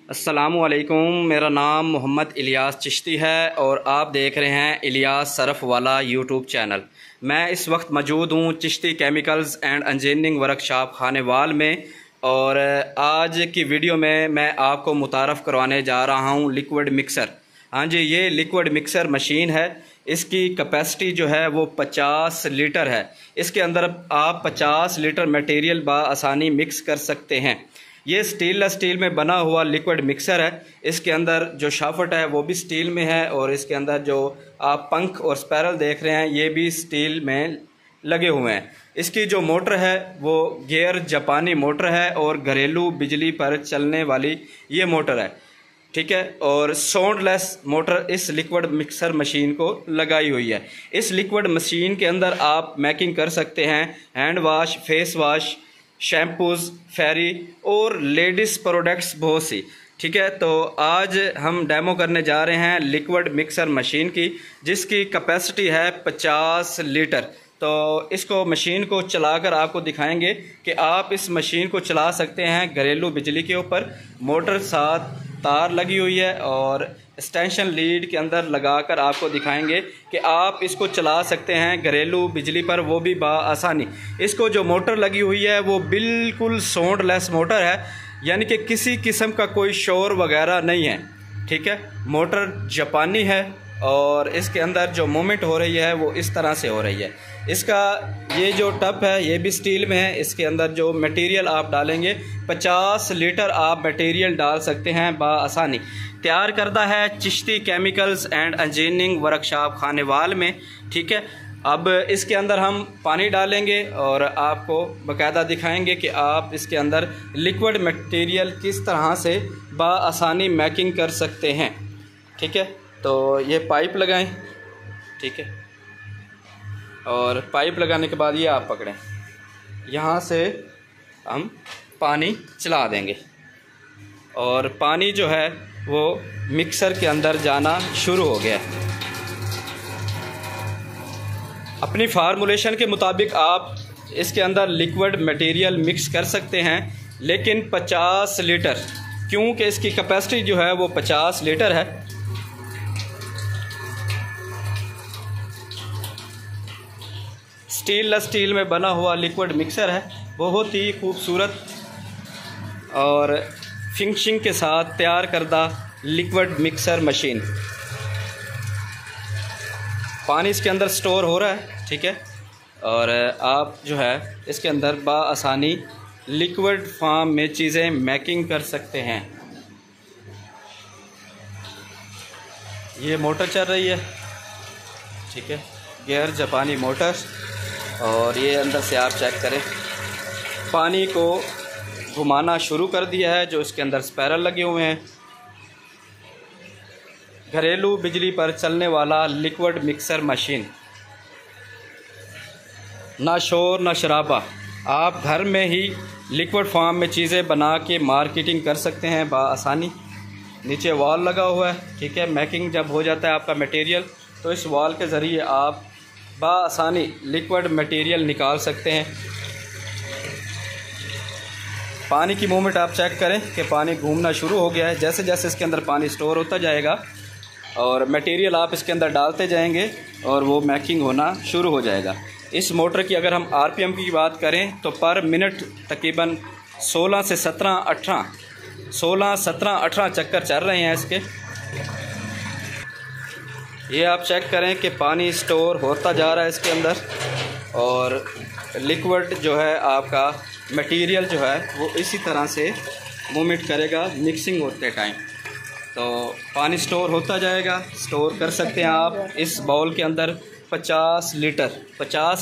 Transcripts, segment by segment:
अस्सलामुअलैकुम। मेरा नाम मोहम्मद इलियास चिश्ती है और आप देख रहे हैं इलियास सरफ वाला यूट्यूब चैनल। मैं इस वक्त मौजूद हूँ Chishti chemicals and engineering workshop Khanewal में और आज की वीडियो में मैं आपको मुतारफ़ करवाने जा रहा हूँ लिक्विड मिक्सर। हाँ जी, ये लिक्विड मिक्सर मशीन है। इसकी कैपेसिटी जो है वो 50 लीटर है। इसके अंदर आप 50 लीटर मटेरियल बआसानी मिक्स कर सकते हैं। ये स्टेनलेस स्टील में बना हुआ लिक्विड मिक्सर है। इसके अंदर जो शाफ्ट है वो भी स्टील में है और इसके अंदर जो आप पंख और स्पैरल देख रहे हैं ये भी स्टील में लगे हुए हैं। इसकी जो मोटर है वो गियर जापानी मोटर है और घरेलू बिजली पर चलने वाली ये मोटर है, ठीक है। और साउंडलेस मोटर इस लिक्विड मिक्सर मशीन को लगाई हुई है। इस लिक्विड मशीन के अंदर आप मैकिंग कर सकते हैं hand wash, face wash, shampoos, fairy और लेडीज़ प्रोडक्ट्स बहुत सी, ठीक है। तो आज हम डेमो करने जा रहे हैं लिक्विड मिक्सर मशीन की, जिसकी कैपेसिटी है 50 लीटर। तो इसको मशीन को चलाकर आपको दिखाएंगे कि आप इस मशीन को चला सकते हैं घरेलू बिजली के ऊपर। मोटर साथ तार लगी हुई है और एक्सटेंशन लीड के अंदर लगाकर आपको दिखाएंगे कि आप इसको चला सकते हैं घरेलू बिजली पर, वो भी बआसानी। इसको जो मोटर लगी हुई है वो बिल्कुल साउंडलेस मोटर है, यानी कि किसी किस्म का कोई शोर वगैरह नहीं है, ठीक है। मोटर जापानी है और इसके अंदर जो मूवमेंट हो रही है वो इस तरह से हो रही है। इसका ये जो टप है ये भी स्टील में है। इसके अंदर जो मटेरियल आप डालेंगे 50 लीटर आप मटेरियल डाल सकते हैं बआसानी। तैयार करता है Chishti chemicals and engineering workshop Khanewal में, ठीक है। अब इसके अंदर हम पानी डालेंगे और आपको बाकायदा दिखाएंगे कि आप इसके अंदर लिक्विड मटेरियल किस तरह से बआसानी मैकिंग कर सकते हैं, ठीक है। तो ये पाइप लगाएं, ठीक है। और पाइप लगाने के बाद ये आप पकड़ें, यहाँ से हम पानी चला देंगे और पानी जो है वो मिक्सर के अंदर जाना शुरू हो गया। अपनी फार्मूलेशन के मुताबिक आप इसके अंदर लिक्विड मटेरियल मिक्स कर सकते हैं, लेकिन 50 लीटर, क्योंकि इसकी कैपेसिटी जो है वो 50 लीटर है। स्टील में बना हुआ लिक्विड मिक्सर है, बहुत ही खूबसूरत और फिनिशिंग के साथ तैयार करदा लिक्विड मिक्सर मशीन। पानी इसके अंदर स्टोर हो रहा है, ठीक है। और आप जो है इसके अंदर बआसानी लिक्विड फॉर्म में चीज़ें मैकिंग कर सकते हैं। ये मोटर चल रही है, ठीक है, गियर जापानी मोटर। और ये अंदर से आप चेक करें, पानी को घुमाना शुरू कर दिया है, जो इसके अंदर स्पैरल लगे हुए हैं। घरेलू बिजली पर चलने वाला लिक्विड मिक्सर मशीन, ना शोर ना शराबा। आप घर में ही लिक्विड फॉर्म में चीज़ें बना के मार्केटिंग कर सकते हैं बआसानी। नीचे वॉल लगा हुआ है, ठीक है। मैकिंग जब हो जाता है आपका मटेरियल तो इस वॉल के ज़रिए आप बआसानी लिक्विड मटेरियल निकाल सकते हैं। पानी की मूवमेंट आप चेक करें कि पानी घूमना शुरू हो गया है। जैसे जैसे इसके अंदर पानी स्टोर होता जाएगा और मटेरियल आप इसके अंदर डालते जाएंगे और वो मैकिंग होना शुरू हो जाएगा। इस मोटर की अगर हम आरपीएम की बात करें तो पर मिनट तकरीबन 16 से 17-18 चक्कर चल रहे हैं इसके। ये आप चेक करें कि पानी स्टोर होता जा रहा है इसके अंदर और लिक्विड जो है आपका मटेरियल जो है वो इसी तरह से मूवमेंट करेगा मिक्सिंग होते टाइम। तो पानी स्टोर होता जाएगा। स्टोर कर सकते हैं आप इस बाउल के अंदर 50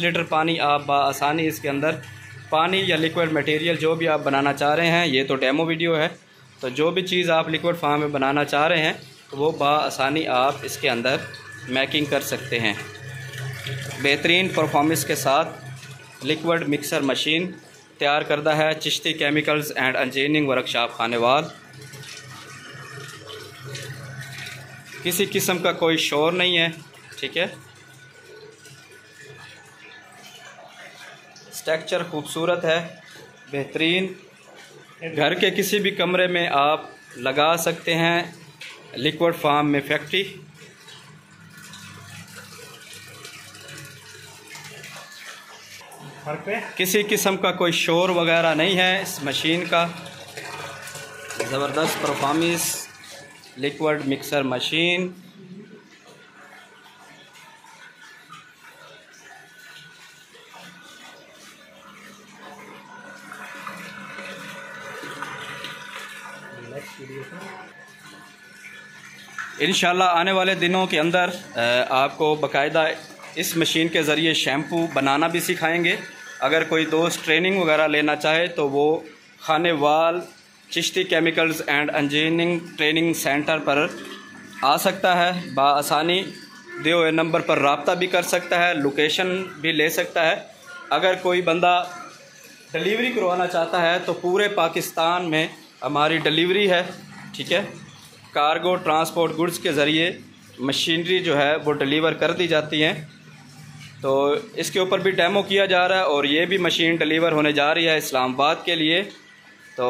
लीटर पानी आप बआसानी इसके अंदर पानी या लिक्विड मटेरियल जो भी आप बनाना चाह रहे हैं। ये तो डेमो वीडियो है, तो जो भी चीज़ आप लिक्विड फॉर्म में बनाना चाह रहे हैं तो वो बआसानी आप इसके अंदर मैकिंग कर सकते हैं। बेहतरीन परफॉर्मेंस के साथ लिक्विड मिक्सर मशीन तैयार करता है Chishti chemicals and engineering workshop Khanewal. किसी किस्म का कोई शोर नहीं है, ठीक है। स्ट्रक्चर खूबसूरत है, बेहतरीन। घर के किसी भी कमरे में आप लगा सकते हैं लिक्विड फार्म में फैक्ट्री। किसी किस्म का कोई शोर वगैरह नहीं है इस मशीन का। ज़बरदस्त परफॉर्मेंस लिक्विड मिक्सर मशीन। इंशाल्लाह आने वाले दिनों के अंदर आपको बाकायदा इस मशीन के ज़रिए शैम्पू बनाना भी सिखाएंगे। अगर कोई दोस्त ट्रेनिंग वगैरह लेना चाहे तो वो Khanewal Chishti chemicals and engineering training centre पर आ सकता है। बआसानी दिए हुए नंबर पर रब्ता भी कर सकता है, लोकेशन भी ले सकता है। अगर कोई बंदा डिलीवरी करवाना चाहता है तो पूरे पाकिस्तान में हमारी डिलीवरी है, ठीक है। कार्गो ट्रांसपोर्ट गुड्स के ज़रिए मशीनरी जो है वो डिलीवर कर दी जाती हैं। तो इसके ऊपर भी डेमो किया जा रहा है और ये भी मशीन डिलीवर होने जा रही है इस्लामाबाद के लिए। तो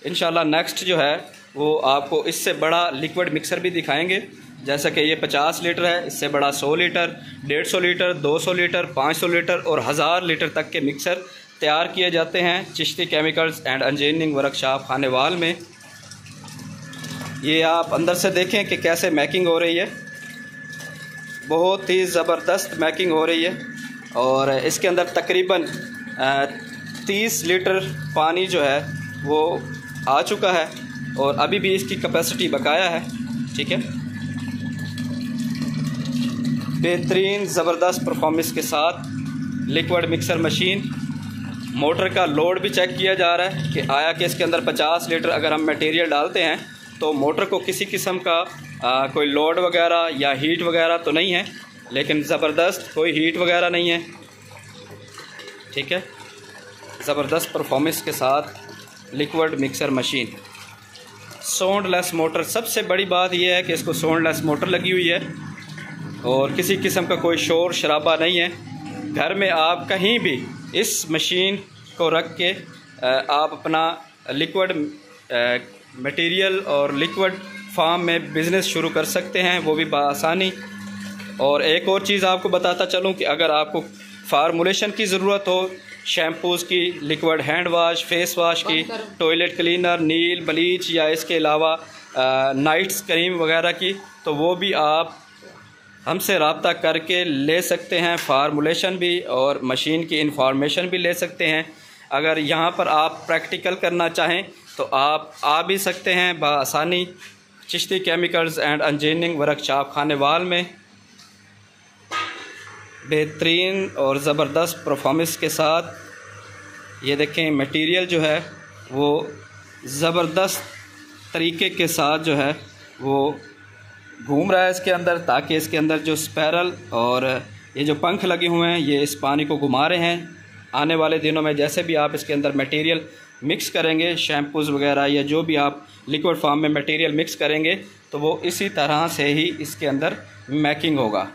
इंशाल्लाह नेक्स्ट जो है वो आपको इससे बड़ा लिक्विड मिक्सर भी दिखाएंगे। जैसा कि ये 50 लीटर है, इससे बड़ा 100 लीटर, 150 लीटर, 200 लीटर, 500 लीटर और 1000 लीटर तक के मिक्सर तैयार किए जाते हैं Chishti chemicals and engineering workshop Khanewal में। ये आप अंदर से देखें कि कैसे मैकिंग हो रही है, बहुत ही ज़बरदस्त मैकिंग हो रही है। और इसके अंदर तकरीबन 30 लीटर पानी जो है वो आ चुका है और अभी भी इसकी कैपेसिटी बकाया है, ठीक है। बेहतरीन ज़बरदस्त परफॉर्मेंस के साथ लिक्विड मिक्सर मशीन। मोटर का लोड भी चेक किया जा रहा है कि आया कि इसके अंदर 50 लीटर अगर हम मटेरियल डालते हैं तो मोटर को किसी किस्म का कोई लोड वगैरह या हीट वगैरह तो नहीं है, लेकिन ज़बरदस्त कोई हीट वगैरह नहीं है, ठीक है। ज़बरदस्त परफॉर्मेंस के साथ liquid mixer machine. Soundless motor, सबसे बड़ी बात यह है कि इसको साउंडलेस मोटर लगी हुई है और किसी किस्म का कोई शोर शराबा नहीं है। घर में आप कहीं भी इस मशीन को रख के आप अपना लिक्विड मटेरियल और लिक्विड फार्म में बिज़नेस शुरू कर सकते हैं, वो भी बआसानी। और एक और चीज़ आपको बताता चलूं कि अगर आपको फार्मूलेशन की ज़रूरत हो, शैम्पूज़ की, liquid hand wash, face wash की, टॉयलेट क्लीनर, नील, ब्लीच या इसके अलावा नाइट्स क्रीम वगैरह की, तो वो भी आप हमसे रब्ता करके ले सकते हैं। फार्मूलेशन भी और मशीन की इंफॉर्मेशन भी ले सकते हैं। अगर यहाँ पर आप प्रैक्टिकल करना चाहें तो आप आ भी सकते हैं बआसानी Chishti chemicals and engineering workshop Khanewal में। बेहतरीन और ज़बरदस्त परफॉर्मेंस के साथ ये देखें मटेरियल जो है वो ज़बरदस्त तरीके के साथ जो है वो घूम रहा है इसके अंदर, ताकि इसके अंदर जो स्पैरल और ये जो पंख लगे हुए हैं ये इस पानी को घुमा रहे हैं। आने वाले दिनों में जैसे भी आप इसके अंदर मटेरियल मिक्स करेंगे, शैम्पूज़ वगैरह या जो भी आप लिक्विड फॉर्म में मटेरियल मिक्स करेंगे तो वो इसी तरह से ही इसके अंदर मैकिंग होगा।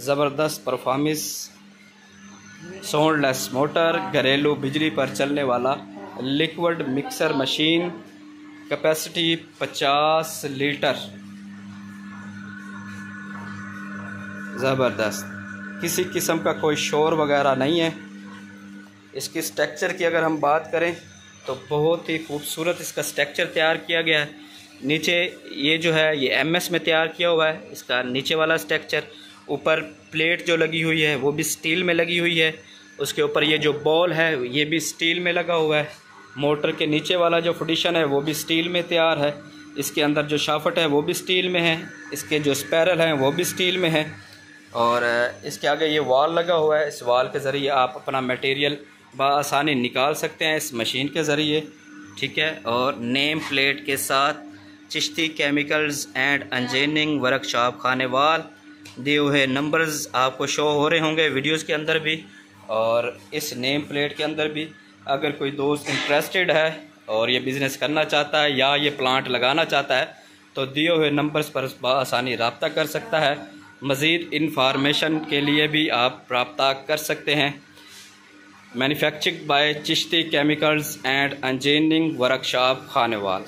ज़बरदस्त परफॉर्मेंस, साउंडलेस मोटर, घरेलू बिजली पर चलने वाला liquid mixer machine, capacity 50 litre. ज़बरदस्त, किसी किस्म का कोई शोर वगैरह नहीं है। इसकी स्ट्रक्चर की अगर हम बात करें तो बहुत ही खूबसूरत इसका स्ट्रक्चर तैयार किया गया है। नीचे ये जो है ये MS में तैयार किया हुआ है, इसका नीचे वाला स्ट्रक्चर। ऊपर प्लेट जो लगी हुई है वो भी स्टील में लगी हुई है। उसके ऊपर ये जो बॉल है ये भी स्टील में लगा हुआ है। मोटर के नीचे वाला जो फुडिशन है वो भी स्टील में तैयार है। इसके अंदर जो शाफ्ट है वो भी स्टील में है। इसके जो स्पैरल हैं वो भी स्टील में है। और इसके आगे ये वाल लगा हुआ है। इस वाल के ज़रिए आप अपना मटेरियल बआसानी निकाल सकते हैं इस मशीन के ज़रिए, ठीक है। और नेम प्लेट के साथ Chishti chemicals and engineering workshop Khanewal दिए हुए नंबर्स आपको शो हो रहे होंगे वीडियोस के अंदर भी और इस नेम प्लेट के अंदर भी। अगर कोई दोस्त इंटरेस्टेड है और ये बिज़नेस करना चाहता है या ये प्लांट लगाना चाहता है तो दिए हुए नंबर्स पर बआसानी रब्ता कर सकता है। मज़ीद इंफॉर्मेशन के लिए भी आप रब्ता कर सकते हैं। Manufactured by Chishti chemicals and engineering workshop Khanewal.